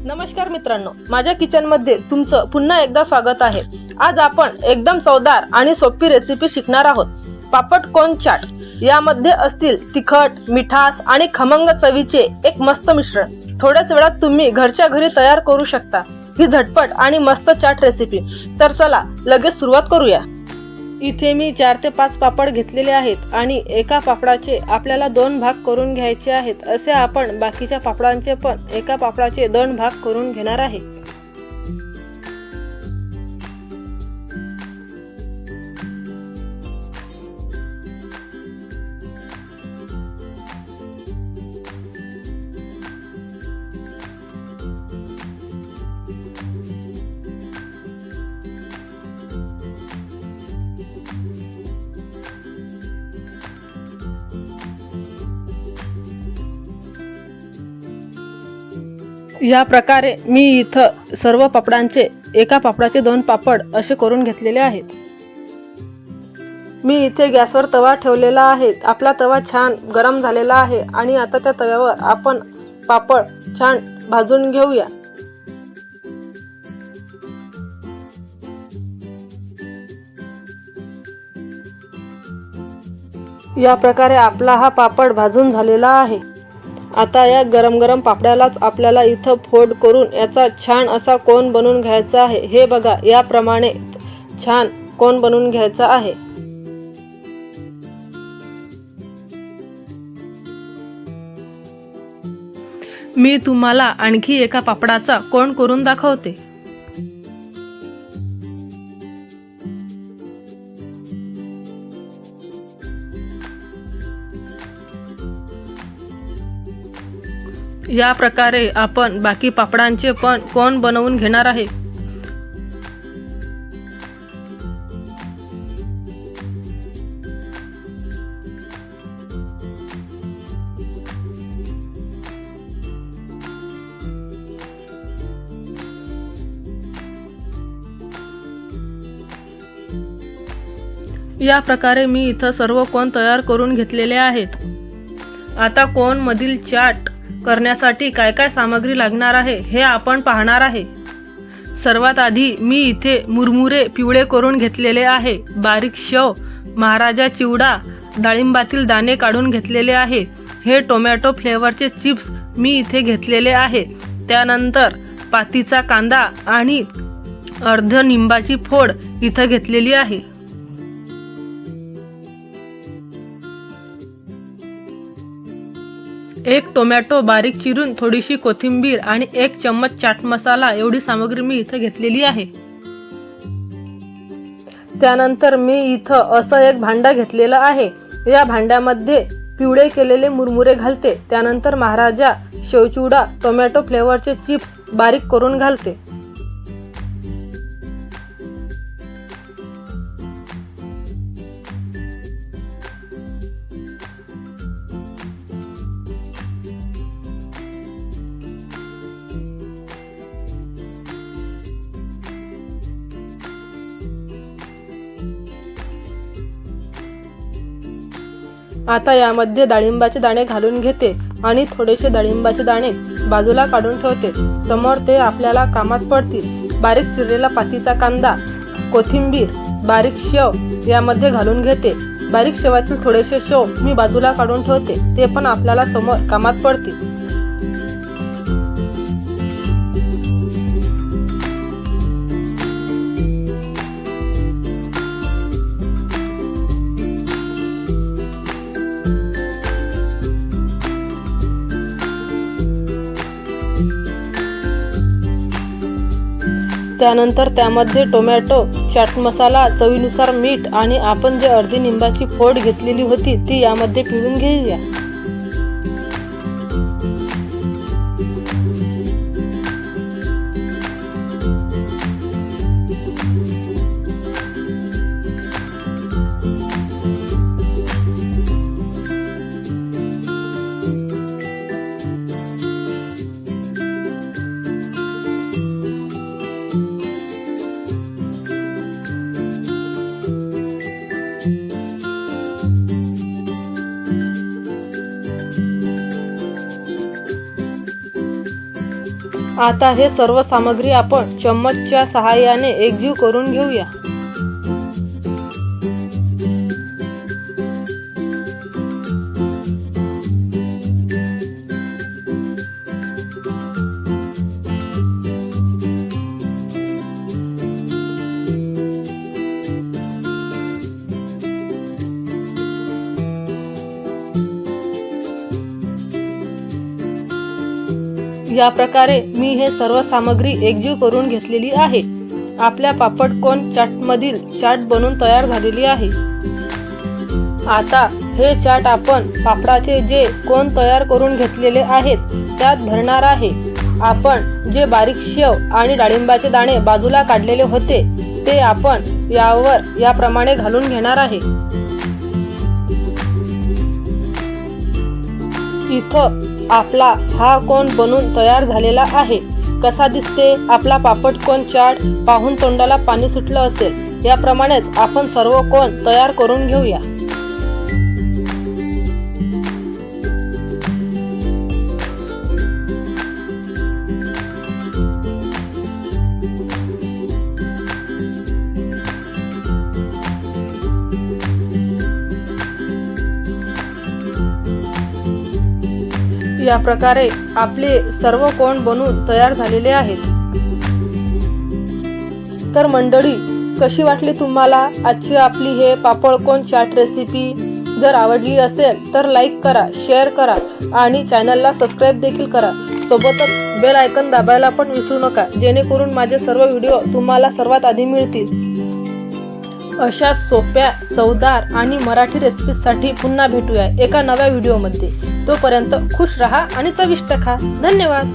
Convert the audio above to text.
नमस्कार मित्रांनो, माझ्या किचन मध्ये तुमचं पुन्हा एकदा स्वागत आहे। आज आपण एकदम चवदार आणि सोपी रेसिपी शिकणार आहोत, पापड कोन चाट। यामध्ये असतील तिखट, मिठास आणि खमंग चवीचे एक मस्त मिश्रण। थोड्याच वेळात तुम्ही घरच्या घरी तयार करू शकता ही झटपट आणि मस्त चाट रेसिपी। तर चला लगेच सुरुवात करूया। इथे मी 4 ते 5 पापड घेतलेले आहेत आणि एका पापडाचे आपल्याला 2 भाग करून घ्यायचे आहेत। असे आपण बाकीच्या पापडांचे पण एका पापडाचे 2 भाग करून घेणार आहे। या प्रकारे मी इथं सर्व पापडांचे एका पापडाचे 2 पापड असे करून घेतलेले आहेत। मी इथे गॅसवर तवा ठेवलेला आहे। आपला तवा छान गरम झालेला आहे आणि आता त्या तव्यावर आपण पापड छान भाजून घेऊया। या प्रकारे आपला हा पापड भाजून झालेला आहे। आता या गरम गरम पापड्यालाच आपल्याला इथं फोल्ड करून याचा छान असा कोन बनवून घ्यायचा आहे। हे बघा, याप्रमाणे छान कोन बनवून घ्यायचा आहे। मी तुम्हाला आणखी एका पापडाचा कोन करून दाखवते। या प्रकारे आपण बाकी पापडांचे पण कोन बनवून घेणार आहे। या प्रकारे मी इथं सर्व कोन तयार करून घेतलेले आहेत। आता कोन मधील चाट करण्यासाठी काय काय सामग्री लागणार आहे हे आपण पाहणार आहे। सर्वात आधी मी इथे मुरमुरे पिवळे करून घेतलेले आहे, बारीक शेव, महाराजा चिवडा, डाळिंबातील दाणे काढून घेतलेले आहे। हे टोमॅटो फ्लेवरचे चिप्स मी इथे घेतलेले आहे। त्यानंतर पातीचा कांदा आणि अर्ध निंबाची फोड इथे घेतलेली आहे। एक टोमॅटो बारीक चिरून, थोडीशी कोथिंबीर आणि 1 चम्मच चाट मसाला एवढी सामग्री मी इथे घेतलेली आहे। त्यानंतर मी इथं असं एक भांडा घेतलेला आहे। या भांड्यामध्ये पिवळे केलेले मुरमुरे घालते। त्यानंतर महाराजा शेवचिवडा, टोमॅटो फ्लेवरचे चिप्स बारीक करून घालते। आता यामध्ये डाळिंबाचे दाणे घालून घेते आणि थोडेसे डाळिंबाचे दाणे बाजूला काढून ठेवते, समोर ते आपल्याला कामात पडतील। बारीक चिरलेला पातीचा कांदा, कोथिंबीर, बारीक शेव यामध्ये घालून घेते। बारीक शेवातील थोडेसे शेव मी बाजूला काढून ठेवते, ते पण आपल्याला समोर कामात पडतील। त्यानंतर त्यामध्ये टोमॅटो, चाट मसाला, चवीनुसार मीठ आणि आपण जे अर्धी निंबाची फोड घेतलेली होती ती यामध्ये पिळून घेऊया। आता हे सर्व सामग्री आपण चम्मचच्या सहाय्याने एकजीव करून घेऊया। या प्रकारे मी हे सर्व सामग्री एकजीव करून घेतलेली आहे। आपल्या पापड कोन चाटमधील चाट बनून तयार झालेली आहे। आता हे चाट आपण पापडाचे जे कोन तयार करून घेतलेले आहेत त्यात भरणार आहे। आपण जे बारीक शेव आणि डाळिंबाचे दाणे बाजूला काढलेले होते ते आपण यावर याप्रमाणे घालून घेणार आहे। इथं आपला हा कोन बनून तयार झालेला आहे। कसा दिसते आपला पापड कोन चाट? पाहून तोंडाला पाणी सुटलं असेल। याप्रमाणेच आपण सर्व कोन तयार करून घेऊया। या प्रकारे आपले सर्व कोन बनून तयार झालेले आहेत। तर मंडळी, कशी वाटली तुम्हाला आजची आपली हे पापड कोन चाट रेसिपी? जर आवडली असेल तर लाईक करा, शेअर करा आणि चॅनलला सबस्क्राईब देखील करा। सोबतच बेल आयकॉन दाबायला पण विसरू नका, जेणेकरून माझे सर्व व्हिडिओ तुम्हाला सर्वात आधी मिळतील। अशा सोप्या, चवदार आणि मराठी रेसिपीसाठी पुन्हा भेटूया एका नव्या व्हिडिओमध्ये। तोपर्यंत खुश रहा आणि चविष्ट खा। धन्यवाद।